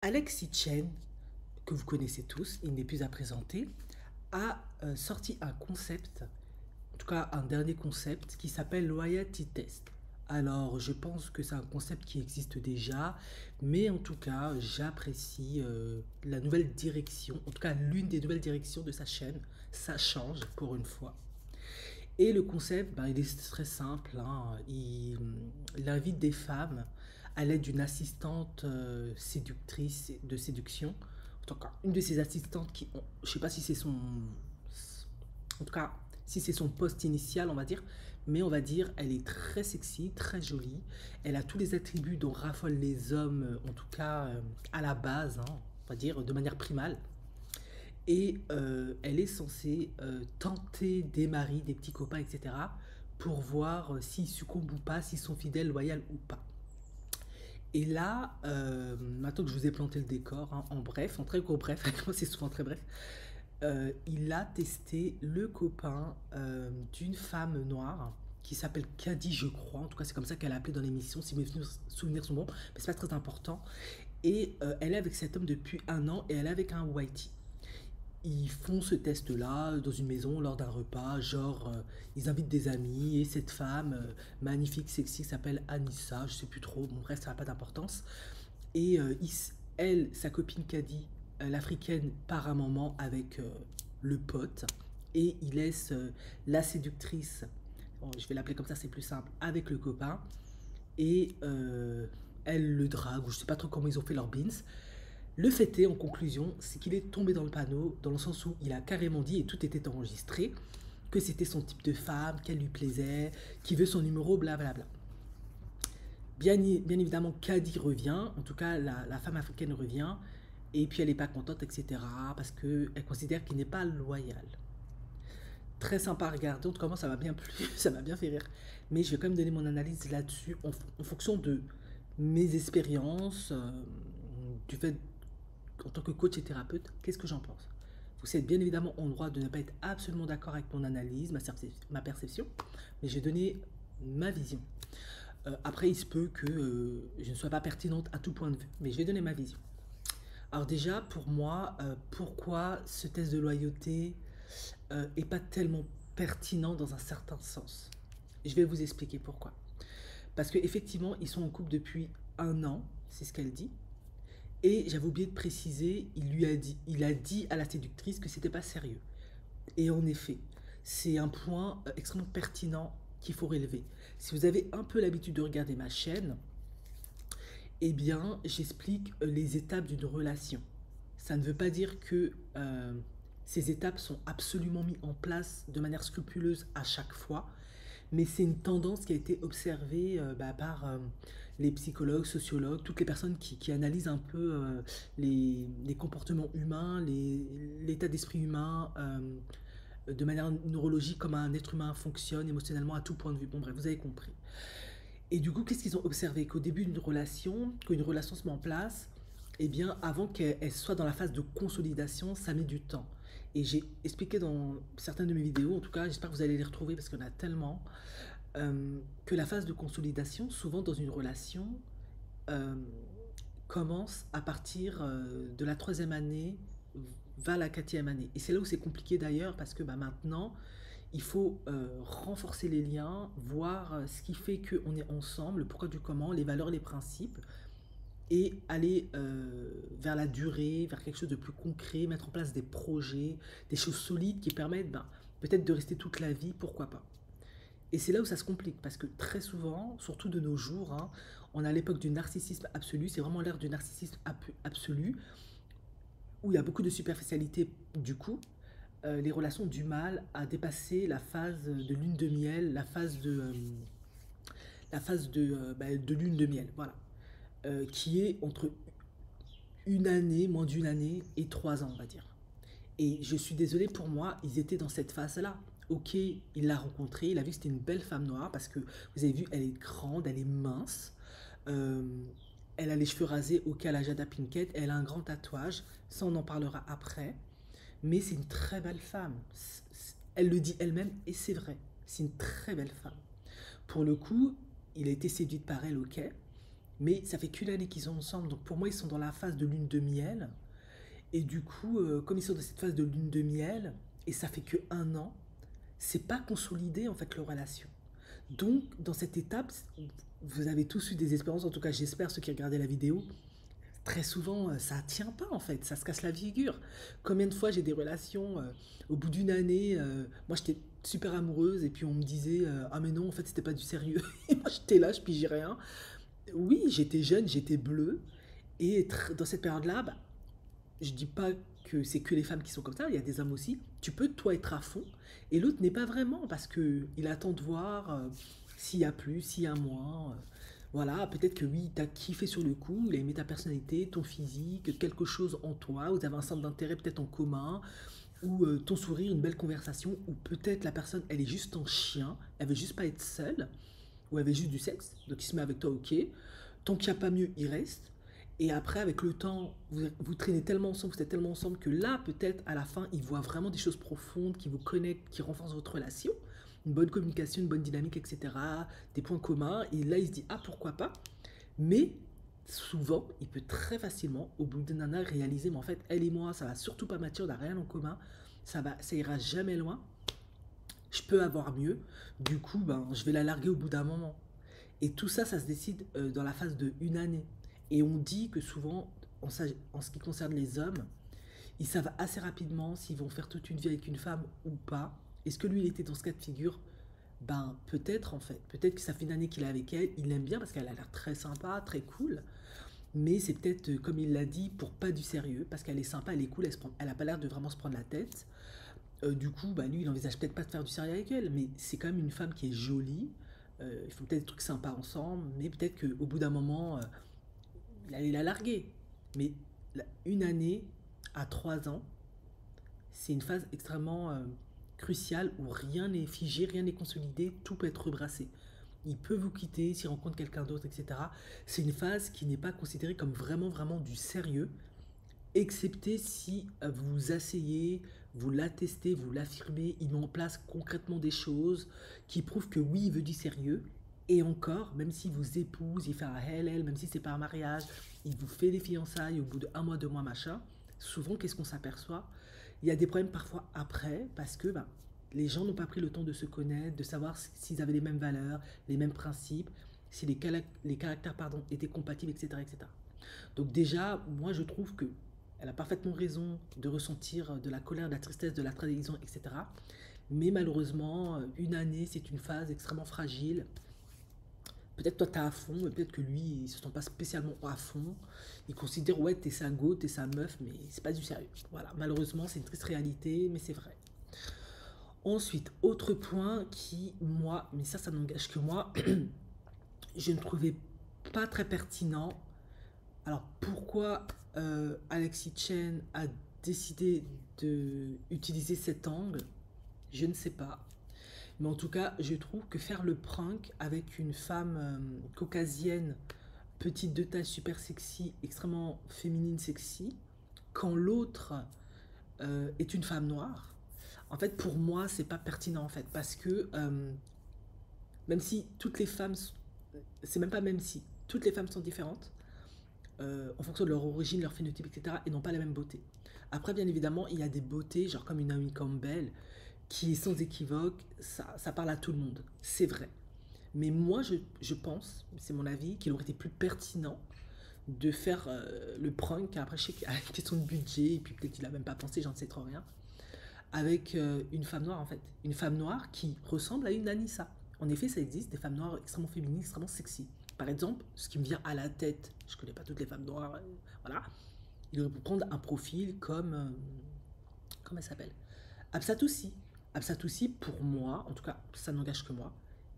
Alexis Chen, que vous connaissez tous, il n'est plus à présenter, a sorti un concept, en tout cas un dernier concept, qui s'appelle Loyalty Test. Alors, je pense que c'est un concept qui existe déjà, mais en tout cas, j'apprécie la nouvelle direction, en tout cas l'une des nouvelles directions de sa chaîne. Ça change pour une fois. Et le concept, ben, il est très simple, hein. Il invite des femmes à l'aide d'une assistante séductrice de séduction. En tout cas, une de ses assistantes je sais pas si c'est son, en tout cas, si c'est son poste initial, on va dire, mais on va dire, elle est très sexy, très jolie. Elle a tous les attributs dont raffolent les hommes, en tout cas à la base, hein, on va dire, de manière primale. Et elle est censée tenter des maris, des petits copains, etc. pour voir s'ils succombent ou pas, s'ils sont fidèles, loyaux ou pas. Et là, maintenant que je vous ai planté le décor, hein, en bref, en très gros bref, moi c'est souvent très bref, il a testé le copain d'une femme noire qui s'appelle Caddy, je crois. En tout cas, c'est comme ça qu'elle a appelé dans l'émission, si mes souvenirs sont bons, mais c'est pas très important. Et elle est avec cet homme depuis un an et elle est avec un whitey. Ils font ce test-là dans une maison lors d'un repas, genre ils invitent des amis et cette femme magnifique, sexy, s'appelle Anissa, je sais plus trop, bon bref, ça n'a pas d'importance. Et elle, sa copine Caddy, l'africaine, part un moment avec le pote et il laisse la séductrice, bon, je vais l'appeler comme ça, c'est plus simple, avec le copain et elle le drague, ou je sais pas trop comment ils ont fait leur beans. Le fait est, en conclusion, c'est qu'il est tombé dans le panneau, dans le sens où il a carrément dit, et tout était enregistré, que c'était son type de femme, qu'elle lui plaisait, qu'il veut son numéro, blablabla. Bien évidemment, Caddy revient, en tout cas la femme africaine revient, et puis elle n'est pas contente, etc., parce qu'elle considère qu'il n'est pas loyal. Très sympa à regarder, en tout cas moi ça m'a bien plu, ça m'a bien fait rire. Mais je vais quand même donner mon analyse là-dessus, en fonction de mes expériences, du fait en tant que coach et thérapeute, qu'est-ce que j'en pense? Vous êtes bien évidemment en droit de ne pas être absolument d'accord avec mon analyse, ma perception, mais j'ai donné ma vision. Après, il se peut que je ne sois pas pertinente à tout point de vue, mais je vais donner ma vision. Alors déjà, pour moi, pourquoi ce test de loyauté est pas tellement pertinent dans un certain sens? Je vais vous expliquer pourquoi. Parce qu'effectivement, ils sont en couple depuis un an, c'est ce qu'elle dit. Et j'avais oublié de préciser, il a dit à la séductrice que c'était pas sérieux. Et en effet, c'est un point extrêmement pertinent qu'il faut relever. Si vous avez un peu l'habitude de regarder ma chaîne, eh bien, j'explique les étapes d'une relation. Ça ne veut pas dire que ces étapes sont absolument mises en place de manière scrupuleuse à chaque fois, mais c'est une tendance qui a été observée par les psychologues, sociologues, toutes les personnes qui analysent un peu les comportements humains, l'état d'esprit humain, de manière neurologique, comme un être humain fonctionne émotionnellement à tout point de vue. Bon bref, vous avez compris. Et du coup, qu'est-ce qu'ils ont observé? Qu'au début d'une relation, qu'une relation se met en place, eh bien, avant qu'elle soit dans la phase de consolidation, ça met du temps. Et j'ai expliqué dans certaines de mes vidéos, en tout cas, j'espère que vous allez les retrouver parce qu'il y en a tellement, que la phase de consolidation, souvent dans une relation, euh, commence à partir de la troisième année vers la quatrième année. Et c'est là où c'est compliqué d'ailleurs parce que bah, maintenant, il faut renforcer les liens, voir ce qui fait qu'on est ensemble, le pourquoi du comment, les valeurs, les principes, et aller vers la durée, vers quelque chose de plus concret, mettre en place des projets, des choses solides qui permettent ben, peut-être de rester toute la vie, pourquoi pas. Et c'est là où ça se complique, parce que très souvent, surtout de nos jours, hein, on a l'époque du narcissisme absolu, c'est vraiment l'ère du narcissisme absolu, où il y a beaucoup de superficialité du coup, les relations ont du mal à dépasser la phase de lune de miel, de lune de miel, voilà, qui est entre une année, moins d'une année et 3 ans, on va dire. Et je suis désolée pour moi, ils étaient dans cette phase-là. Ok, il l'a rencontrée, il a vu que c'était une belle femme noire parce que vous avez vu, elle est grande, elle est mince, euh, elle a les cheveux rasés, ok, à la Jada Pinkett, elle a un grand tatouage, ça on en parlera après, mais c'est une très belle femme. Elle le dit elle-même et c'est vrai, c'est une très belle femme. Pour le coup, il a été séduit par elle, ok, Mais ça fait qu'une année qu'ils sont ensemble, donc pour moi, ils sont dans la phase de lune de miel. Et du coup, comme ils sont dans cette phase de lune de miel, et ça fait que un an, c'est pas consolidé en fait leur relation. Donc, dans cette étape, vous avez tous eu des expériences, en tout cas j'espère ceux qui regardaient la vidéo, très souvent ça tient pas en fait, ça se casse la figure. Combien de fois j'ai des relations, au bout d'une année, moi j'étais super amoureuse et puis on me disait ah mais non en fait c'était pas du sérieux. Et moi j'étais là, je pigeais rien. Oui, j'étais jeune, j'étais bleue et dans cette période-là, bah, je dis pas que c'est que les femmes qui sont comme ça, il y a des hommes aussi. Tu peux toi être à fond et l'autre n'est pas vraiment parce que il attend de voir s'il y a plus, s'il y a moins. Voilà, peut-être que oui, t'as kiffé sur le coup, il a aimé ta personnalité, ton physique, quelque chose en toi, vous avez un centre d'intérêt peut-être en commun, ou ton sourire, une belle conversation, ou peut-être la personne, elle est juste en chien, elle veut juste pas être seule, ou elle veut juste du sexe, donc il se met avec toi, ok. Tant qu'il n'y a pas mieux, il reste. Et après, avec le temps, vous traînez tellement ensemble, vous êtes tellement ensemble que là, peut-être, à la fin, il voit vraiment des choses profondes qui vous connectent, qui renforcent votre relation. Une bonne communication, une bonne dynamique, etc. Des points communs. Et là, il se dit, ah, pourquoi pas. Mais souvent, il peut très facilement, au bout d'un an, réaliser, mais en fait, elle et moi, ça va surtout pas matcher, on n'a rien en commun. Ça ira jamais loin. Je peux avoir mieux. Du coup, ben, je vais la larguer au bout d'un moment. Et tout ça, ça se décide dans la phase de une année. Et on dit que souvent, en ce qui concerne les hommes, ils savent assez rapidement s'ils vont faire toute une vie avec une femme ou pas. Est-ce que lui, il était dans ce cas de figure? Ben, peut-être en fait. Peut-être que ça fait une année qu'il est avec elle, il l'aime bien parce qu'elle a l'air très sympa, très cool. Mais c'est peut-être, comme il l'a dit, pour pas du sérieux, parce qu'elle est sympa, elle est cool, elle a pas l'air de vraiment se prendre la tête. Du coup, bah, lui, il envisage peut-être pas de faire du sérieux avec elle, mais c'est quand même une femme qui est jolie. Ils font peut-être des trucs sympas ensemble, mais peut-être qu'au bout d'un moment, il allait la larguer. Mais une année à 3 ans, c'est une phase extrêmement cruciale où rien n'est figé, rien n'est consolidé, tout peut être rebrassé. Il peut vous quitter s'il rencontre quelqu'un d'autre, etc. C'est une phase qui n'est pas considérée comme vraiment, vraiment du sérieux, excepté si vous vous asseyez, vous l'attestez, vous l'affirmez, il met en place concrètement des choses qui prouvent que oui, il veut du sérieux. Et encore, même s'il vous épouse, il fait un elle, même si c'est pas un mariage, il vous fait des fiançailles au bout de un mois, 2 mois, machin. Souvent, qu'est-ce qu'on s'aperçoit? Il y a des problèmes parfois après parce que ben, les gens n'ont pas pris le temps de se connaître, de savoir s'ils avaient les mêmes valeurs, les mêmes principes, si les caractères pardon, étaient compatibles, etc., etc. Donc déjà, moi je trouve que elle a parfaitement raison de ressentir de la colère, de la tristesse, de la trahison, etc. Mais malheureusement, une année, c'est une phase extrêmement fragile. Peut-être toi t'es à fond, mais peut-être que lui, il se sent pas spécialement à fond. Il considère, ouais, t'es sa go, t'es sa meuf, mais c'est pas du sérieux. Voilà, malheureusement, c'est une triste réalité, mais c'est vrai. Ensuite, autre point qui, moi, mais ça n'engage que moi, je ne trouvais pas très pertinent. Alors pourquoi Alexis Chen a décidé d'utiliser cet angle, je ne sais pas. Mais en tout cas, je trouve que faire le prank avec une femme caucasienne, petite de taille, super sexy, extrêmement féminine sexy, quand l'autre est une femme noire, en fait pour moi c'est pas pertinent en fait parce que même si toutes les femmes, c'est même pas même si toutes les femmes sont différentes, en fonction de leur origine, leur phénotype, etc., et n'ont pas la même beauté. Après, bien évidemment, il y a des beautés, genre comme une Naomi Campbell, qui, sans équivoque, ça parle à tout le monde. C'est vrai. Mais moi, je pense, c'est mon avis, qu'il aurait été plus pertinent de faire le prank, après, je sais qu'il y a une question de budget, et puis peut-être qu'il n'a même pas pensé, j'en sais trop rien, avec une femme noire, en fait. Une femme noire qui ressemble à une Anissa. En effet, ça existe, des femmes noires extrêmement féminines, extrêmement sexy. Par exemple, ce qui me vient à la tête, je ne connais pas toutes les femmes noires, voilà, il aurait pu prendre un profil comme, comment elle s'appelle? Absatoussi. Absatoussi, pour moi, en tout cas, ça n'engage que moi,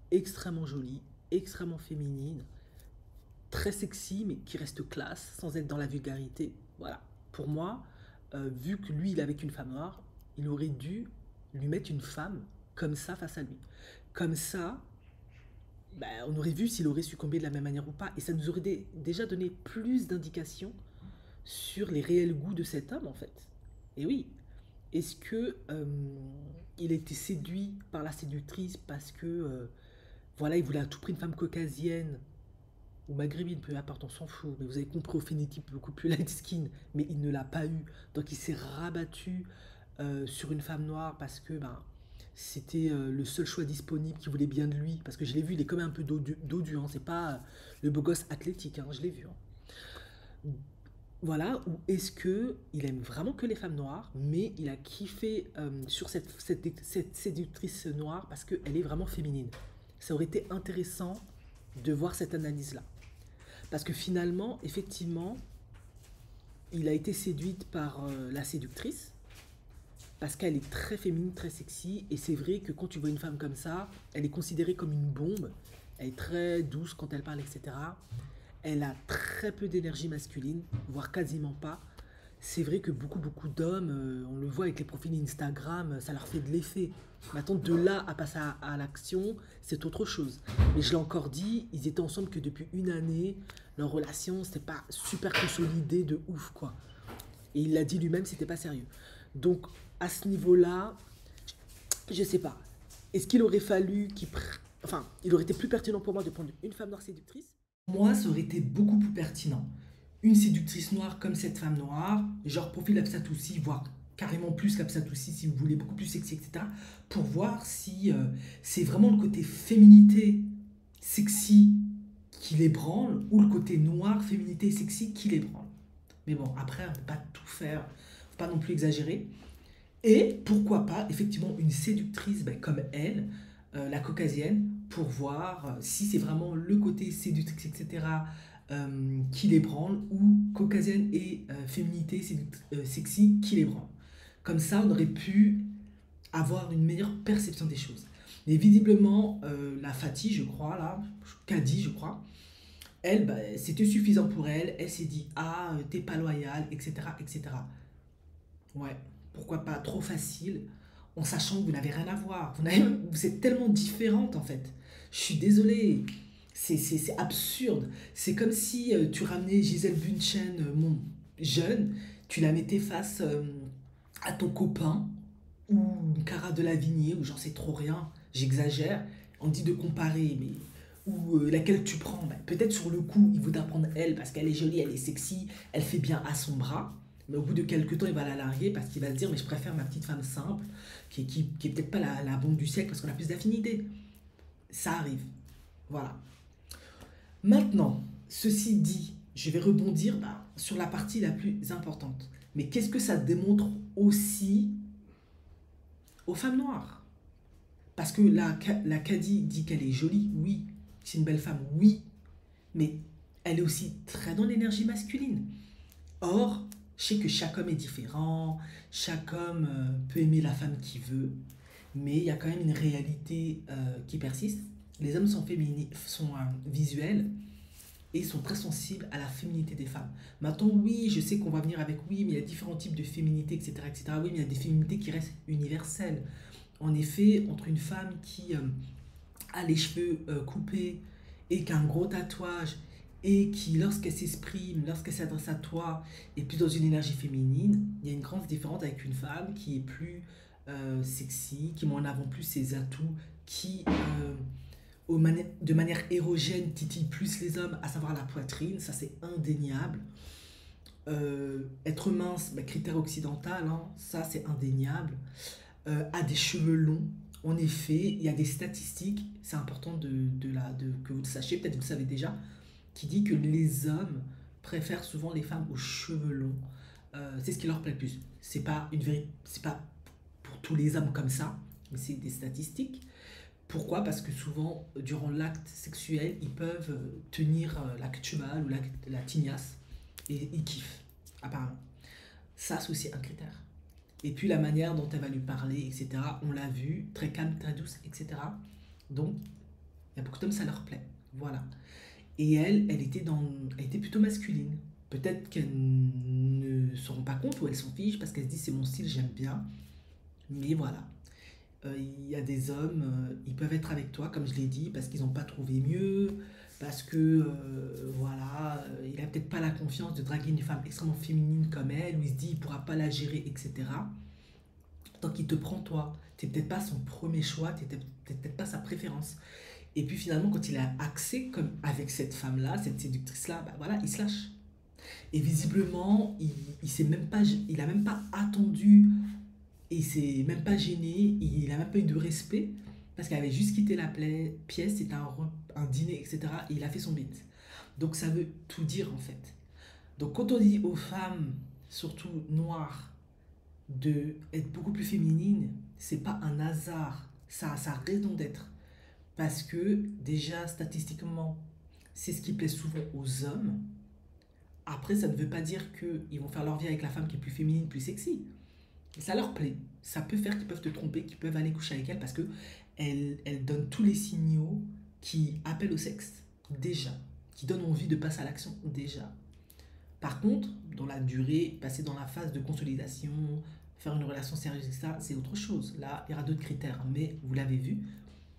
extrêmement jolie, extrêmement féminine, très sexy, mais qui reste classe, sans être dans la vulgarité. Voilà. Pour moi, vu que lui, il est avec une femme noire, il aurait dû lui mettre une femme comme ça face à lui. Comme ça, bah, on aurait vu s'il aurait succombé de la même manière ou pas. Et ça nous aurait déjà donné plus d'indications sur les réels goûts de cet homme, en fait. Et oui, est-ce que il a été séduit par la séductrice parce que voilà, il voulait à tout prix une femme caucasienne ou maghrébine, peu importe, on s'en fout, mais vous avez compris, au phénotype beaucoup plus light skin, mais il ne l'a pas eu. Donc il s'est rabattu sur une femme noire parce que ben, c'était le seul choix disponible qui voulait bien de lui. Parce que je l'ai vu, il est quand même un peu dodu, hein, c'est pas le beau gosse athlétique, hein, je l'ai vu. Hein. Voilà, ou est-ce que il aime vraiment que les femmes noires, mais il a kiffé sur cette séductrice noire parce qu'elle est vraiment féminine. Ça aurait été intéressant de voir cette analyse-là. Parce que finalement, effectivement, il a été séduite par la séductrice, parce qu'elle est très féminine, très sexy, et c'est vrai que quand tu vois une femme comme ça, elle est considérée comme une bombe, elle est très douce quand elle parle, etc. Elle a très peu d'énergie masculine, voire quasiment pas. C'est vrai que beaucoup d'hommes, on le voit avec les profils Instagram, ça leur fait de l'effet. Maintenant, de là à passer à l'action, c'est autre chose. Mais je l'ai encore dit, ils étaient ensemble que depuis une année, leur relation, c'était pas super consolidé de ouf, quoi. Et il l'a dit lui-même, c'était pas sérieux. Donc, à ce niveau-là, je sais pas. Est-ce qu'il aurait fallu Enfin, il aurait été plus pertinent pour moi de prendre une femme noire séductrice. Moi, ça aurait été beaucoup plus pertinent. Une séductrice noire comme cette femme noire, genre profil Absatoussi, voire carrément plus qu'Absatoussi si vous voulez, beaucoup plus sexy, etc. Pour voir si c'est vraiment le côté féminité sexy qui les branle ou le côté noir, féminité sexy qui les branle. Mais bon, après, on ne peut pas tout faire, faut pas non plus exagérer. Et pourquoi pas, effectivement, une séductrice ben, comme elle, la caucasienne, pour voir si c'est vraiment le côté séductrice, etc., qui les branle, ou caucasienne et féminité sexy qui les branle. Comme ça, on aurait pu avoir une meilleure perception des choses. Mais visiblement, la Fatih, je crois, là, Kadi, je crois, elle, bah, c'était suffisant pour elle. Elle s'est dit, ah, t'es pas loyal, etc., etc. Ouais, pourquoi pas, trop facile, en sachant que vous n'avez rien à voir. Vous êtes tellement différentes en fait. Je suis désolée, c'est absurde. C'est comme si tu ramenais Gisèle Bündchen, mon jeune, tu la mettais face à ton copain, ou Cara Delevingne, ou j'en sais trop rien, j'exagère. On dit de comparer, mais ou laquelle tu prends, bah, peut-être sur le coup, il voudra prendre elle parce qu'elle est jolie, elle est sexy, elle fait bien à son bras. Mais au bout de quelques temps, il va la larguer parce qu'il va se dire, mais je préfère ma petite femme simple, qui est peut-être pas la bombe du siècle parce qu'on a plus d'affinité. Ça arrive. Voilà. Maintenant, ceci dit, je vais rebondir bah, sur la partie la plus importante. Mais qu'est-ce que ça démontre aussi aux femmes noires? Parce que la Kadi dit qu'elle est jolie, oui. C'est une belle femme, oui. Mais elle est aussi très dans l'énergie masculine. Or, je sais que chaque homme est différent, chaque homme peut aimer la femme qu'il veut, mais il y a quand même une réalité qui persiste. Les hommes sont visuels et sont très sensibles à la féminité des femmes. Maintenant, oui, je sais qu'on va venir avec oui, mais il y a différents types de féminité, etc., etc. Oui, mais il y a des féminités qui restent universelles. En effet, entre une femme qui a les cheveux coupés et qui a un gros tatouage et qui, lorsqu'elle s'exprime, lorsqu'elle s'adresse à toi, est plus dans une énergie féminine, il y a une grande différence avec une femme qui est plus sexy, qui met en avant plus ses atouts, qui, de manière érogène, titille plus les hommes, à savoir la poitrine, ça c'est indéniable. Être mince, bah, critère occidental, hein, ça c'est indéniable. A des cheveux longs, en effet, il y a des statistiques, c'est important que vous le sachiez, peut-être vous le savez déjà, qui dit que les hommes préfèrent souvent les femmes aux cheveux longs. C'est ce qui leur plaît le plus. C'est pas pour tous les hommes comme ça, mais c'est des statistiques. Pourquoi? Parce que souvent, durant l'acte sexuel, ils peuvent tenir l'acte tubal ou la tignasse et ils kiffent, apparemment. Ça, c'est aussi un critère. Et puis la manière dont elle va lui parler, etc. On l'a vu, très calme, très douce, etc. Donc, il y a beaucoup d'hommes, ça leur plaît. Voilà. Et elle était plutôt masculine. Peut-être qu'elles ne se rendent pas compte ou elles s'en fichent parce qu'elles se disent c'est mon style, j'aime bien. Mais voilà. Il y a des hommes, ils peuvent être avec toi, comme je l'ai dit, parce qu'ils n'ont pas trouvé mieux, parce que voilà, il a peut-être pas la confiance de draguer une femme extrêmement féminine comme elle, où il se dit il pourra pas la gérer, etc. Tant qu'il te prend toi, t'es peut-être pas son premier choix, t'es peut-être pas sa préférence. Et puis finalement, quand il a accès, comme avec cette femme-là, cette séductrice-là, bah voilà, il se lâche. Et visiblement, il s'est même pas, il a même pas attendu, et il s'est même pas gêné, il a même pas eu de respect, parce qu'elle avait juste quitté la pièce, c'était un dîner, etc. Et il a fait son bit. Donc ça veut tout dire en fait. Donc quand on dit aux femmes, surtout noires, de être beaucoup plus féminines, c'est pas un hasard, ça a sa raison d'être. Parce que déjà, statistiquement, c'est ce qui plaît souvent aux hommes. Après, ça ne veut pas dire qu'ils vont faire leur vie avec la femme qui est plus féminine, plus sexy. Ça leur plaît. Ça peut faire qu'ils peuvent te tromper, qu'ils peuvent aller coucher avec elle parce que elle donne tous les signaux qui appellent au sexe, déjà. Qui donnent envie de passer à l'action, déjà. Par contre, dans la durée, passer dans la phase de consolidation, faire une relation sérieuse, etc., c'est autre chose. Là, il y aura d'autres critères. Mais vous l'avez vu,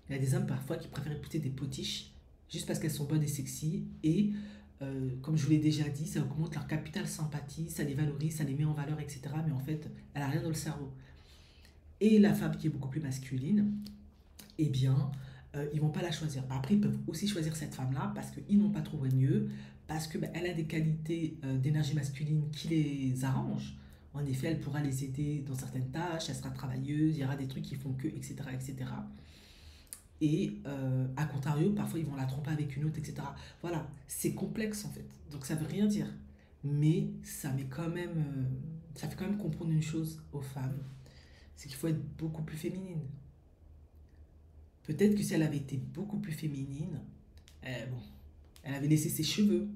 il y a des hommes parfois qui préfèrent écouter des potiches juste parce qu'elles sont bonnes et sexy. Et comme je vous l'ai déjà dit, ça augmente leur capital sympathie, ça les valorise, ça les met en valeur, etc. Mais en fait, elle n'a rien dans le cerveau. Et la femme qui est beaucoup plus masculine, eh bien, ils vont pas la choisir. Après, ils peuvent aussi choisir cette femme-là parce qu'ils n'ont pas trouvé mieux, parce que elle a des qualités d'énergie masculine qui les arrangent. En effet, elle pourra les aider dans certaines tâches, elle sera travailleuse, il y aura des trucs qui font que, etc., etc. Et à contrario, parfois ils vont la tromper avec une autre, etc. Voilà, c'est complexe en fait. Donc ça veut rien dire. Mais ça met quand même, ça fait quand même comprendre une chose aux femmes, c'est qu'il faut être beaucoup plus féminine. Peut-être que si elle avait été beaucoup plus féminine, bon, elle avait laissé ses cheveux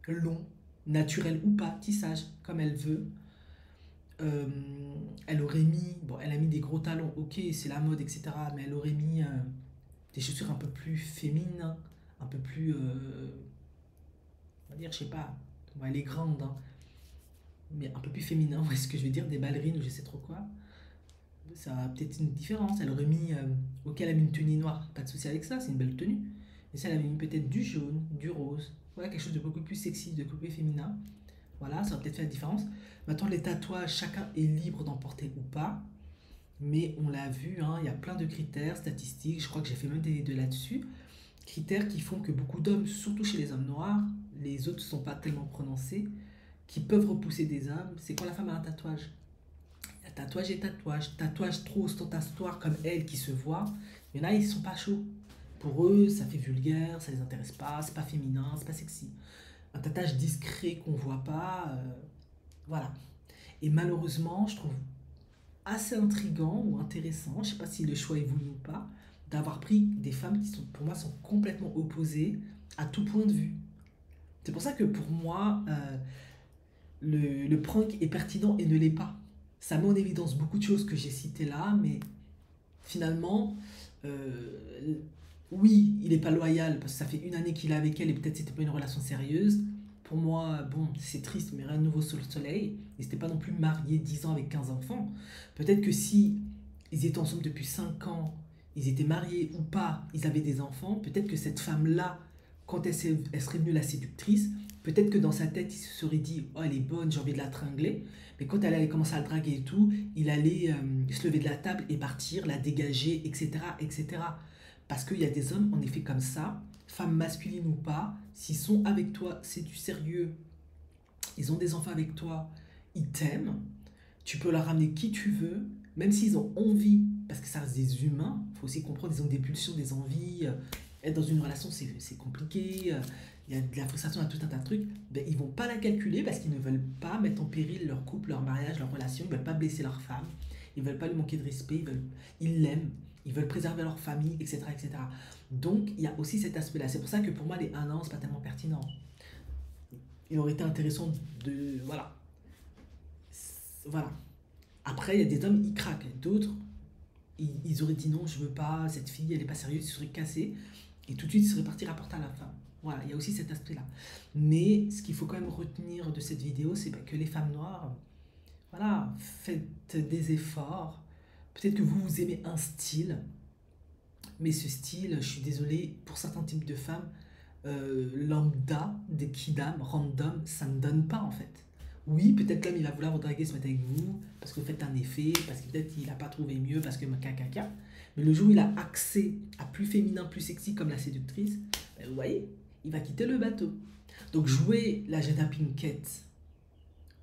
longs, naturels ou pas, tissage, comme elle veut. Euh, Elle aurait mis, bon, elle a mis des gros talons, ok, c'est la mode, etc. Mais elle aurait mis des chaussures un peu plus féminines, un peu plus, on va dire, je sais pas, bon, elle est grande, hein, mais un peu plus féminin, ouais, ce que je vais dire, des ballerines ou je sais trop quoi. Ça a peut-être une différence. Elle aurait mis, ok, elle a mis une tenue noire, pas de souci avec ça, c'est une belle tenue. Mais si elle avait mis peut-être du jaune, du rose, voilà, quelque chose de beaucoup plus sexy, de beaucoup plus féminin, voilà, ça va peut-être faire la différence. Maintenant, les tatouages, chacun est libre d'en porter ou pas. Mais on l'a vu, hein, il y a plein de critères statistiques, je crois que j'ai fait même des vidéos là-dessus, critères qui font que beaucoup d'hommes, surtout chez les hommes noirs, les autres ne sont pas tellement prononcés, qui peuvent repousser des hommes, c'est quand la femme a un tatouage. Il y a tatouage et tatouage. Tatouage trop ostentatoire comme elle qui se voit, il y en a, ils sont pas chauds. Pour eux, ça fait vulgaire, ça les intéresse pas, c'est pas féminin, c'est pas sexy. Un tatouage discret qu'on voit pas, voilà. Et malheureusement, je trouve assez intriguant ou intéressant, je sais pas si le choix est voulu ou pas, d'avoir pris des femmes qui sont, pour moi, sont complètement opposées à tout point de vue. C'est pour ça que pour moi, le prank est pertinent et ne l'est pas. Ça met en évidence beaucoup de choses que j'ai citées là, mais finalement, euh, oui, il n'est pas loyal parce que ça fait une année qu'il est avec elle et peut-être c'était pas une relation sérieuse. Pour moi, bon, c'est triste, mais rien de nouveau sous le soleil. Ils n'étaient pas non plus mariés 10 ans avec 15 enfants. Peut-être que si ils étaient ensemble depuis 5 ans, ils étaient mariés ou pas, ils avaient des enfants, peut-être que cette femme-là, quand elle serait venue la séductrice, peut-être que dans sa tête, il se serait dit, oh, elle est bonne, j'ai envie de la tringler. Mais quand elle allait commencer à le draguer et tout, il allait se lever de la table et partir, la dégager, etc., etc. Parce qu'il y a des hommes, en effet, comme ça, femmes masculines ou pas, s'ils sont avec toi, c'est du sérieux, ils ont des enfants avec toi, ils t'aiment, tu peux leur ramener qui tu veux, même s'ils ont envie, parce que ça reste des humains, il faut aussi comprendre, ils ont des pulsions, des envies, être dans une relation c'est compliqué, il y a de la frustration, il y a tout un tas de trucs, ben, ils vont pas la calculer parce qu'ils ne veulent pas mettre en péril leur couple, leur mariage, leur relation, ils veulent pas blesser leur femme, ils veulent pas lui manquer de respect, ils l'aiment, ils veulent préserver leur famille, etc., etc. Donc il y a aussi cet aspect-là. C'est pour ça que pour moi les 1 an c'est pas tellement pertinent. Il aurait été intéressant de voilà, voilà. Après il y a des hommes ils craquent, d'autres ils auraient dit non je veux pas, cette fille elle est pas sérieuse, ils seraient cassés et tout de suite ils seraient partis rapporter à la femme. Voilà, il y a aussi cet aspect-là. Mais ce qu'il faut quand même retenir de cette vidéo, c'est que les femmes noires, voilà, faites des efforts. Peut-être que vous aimez un style, mais ce style, je suis désolée, pour certains types de femmes, lambda, des kidam, random, ça ne donne pas en fait. Oui, peut-être l'homme il va vouloir vous draguer, se mettre avec vous, parce que vous faites un effet, parce que peut-être il n'a pas trouvé mieux, parce que caca. Mais le jour où il a accès à plus féminin, plus sexy comme la séductrice, ben, vous voyez, il va quitter le bateau. Donc jouer la Jada Pinkett,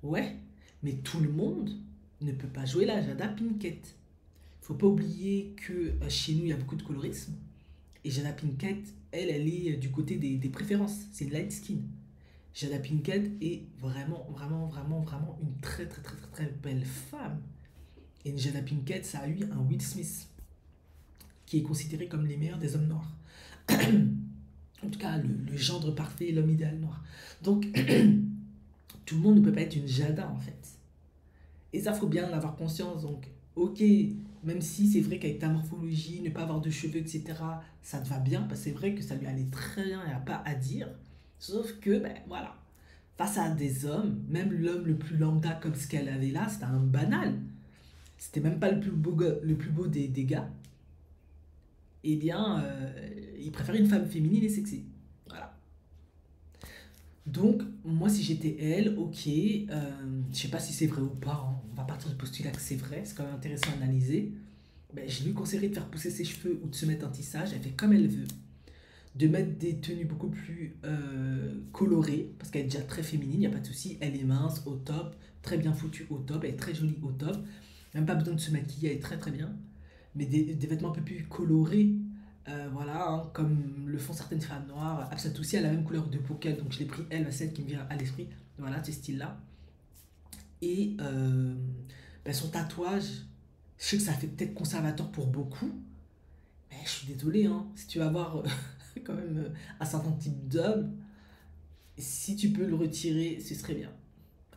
ouais, mais tout le monde ne peut pas jouer la Jada Pinkett. Faut pas oublier que chez nous, il y a beaucoup de colorisme. Et Jada Pinkett, elle est du côté des préférences. C'est une light skin. Jada Pinkett est vraiment une très belle femme. Et une Jada Pinkett, ça a eu un Will Smith, qui est considéré comme les meilleurs des hommes noirs. En tout cas, le gendre parfait, l'homme idéal noir. Donc, tout le monde ne peut pas être une Jada, en fait. Et ça, faut bien en avoir conscience. Donc, ok, même si c'est vrai qu'avec ta morphologie, ne pas avoir de cheveux, etc., ça te va bien, parce que c'est vrai que ça lui allait très bien, il n'y a pas à dire. Sauf que, ben voilà, face à des hommes, même l'homme le plus lambda comme ce qu'elle avait là, c'était un banal. C'était même pas le plus beau des gars. Eh bien, il préférait une femme féminine et sexy. Voilà. Donc, moi, si j'étais elle, ok, je sais pas si c'est vrai ou pas, hein, on va partir du postulat que c'est vrai, c'est quand même intéressant à analyser. Ben, je lui conseillerais de faire pousser ses cheveux ou de se mettre un tissage, elle fait comme elle veut, de mettre des tenues beaucoup plus colorées, parce qu'elle est déjà très féminine, il n'y a pas de souci, elle est mince, au top, très bien foutue au top, elle est très jolie au top, même pas besoin de se maquiller, elle est très bien, mais des vêtements un peu plus colorés, voilà, hein, comme le font certaines femmes noires. Absat aussi a la même couleur de peau qu'elle, donc je l'ai pris elle, celle qui me vient à l'esprit, voilà, ce style-là. Et ben, son tatouage, je sais que ça fait peut-être conservateur pour beaucoup, mais je suis désolé, hein, si tu vas voir quand même un certain type d'homme, si tu peux le retirer, ce serait bien.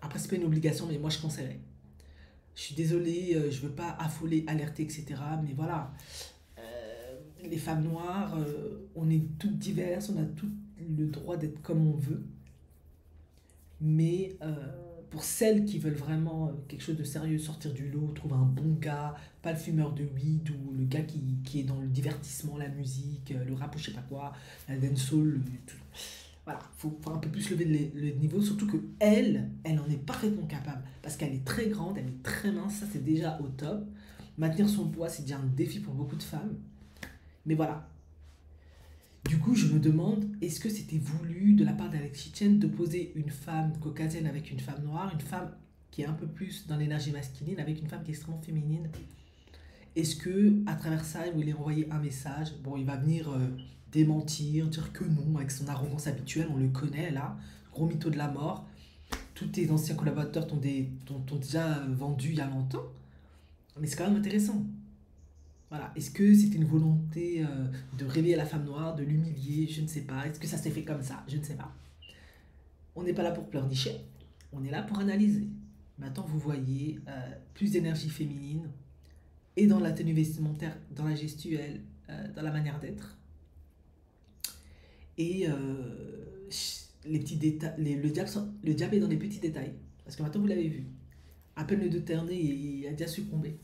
Après, c'est pas une obligation, mais moi je conseillerais. Je suis désolé, je veux pas affoler, alerter, etc. Mais voilà, les femmes noires, on est toutes diverses, on a tout le droit d'être comme on veut. Mais pour celles qui veulent vraiment quelque chose de sérieux, sortir du lot, trouver un bon gars, pas le fumeur de weed ou le gars qui est dans le divertissement, la musique, le rap ou je sais pas quoi, la dancehall, tout. Voilà, faut un peu plus lever le niveau, surtout que elle en est parfaitement capable, parce qu'elle est très grande, elle est très mince, ça c'est déjà au top. Maintenir son poids, c'est déjà un défi pour beaucoup de femmes. Mais voilà, du coup, je me demande, est-ce que c'était voulu de la part d'Alexis Chen de poser une femme caucasienne avec une femme noire, une femme qui est un peu plus dans l'énergie masculine avec une femme qui est extrêmement féminine? Est-ce que à travers ça, il voulait envoyer un message? Bon, il va venir démentir, dire que non, avec son arrogance habituelle, on le connaît là, gros mytho de la mort. Tous tes anciens collaborateurs t'ont déjà vendu il y a longtemps, mais c'est quand même intéressant. Voilà. Est-ce que c'était une volonté de réveiller la femme noire, de l'humilier? Je ne sais pas. Est-ce que ça s'est fait comme ça? Je ne sais pas. On n'est pas là pour pleurnicher, on est là pour analyser. Maintenant, vous voyez plus d'énergie féminine et dans la tenue vestimentaire, dans la gestuelle, dans la manière d'être. Et les petits détails, le diable est dans les petits détails. Parce que maintenant, vous l'avez vu. À peine le deux terné, il a déjà succombé.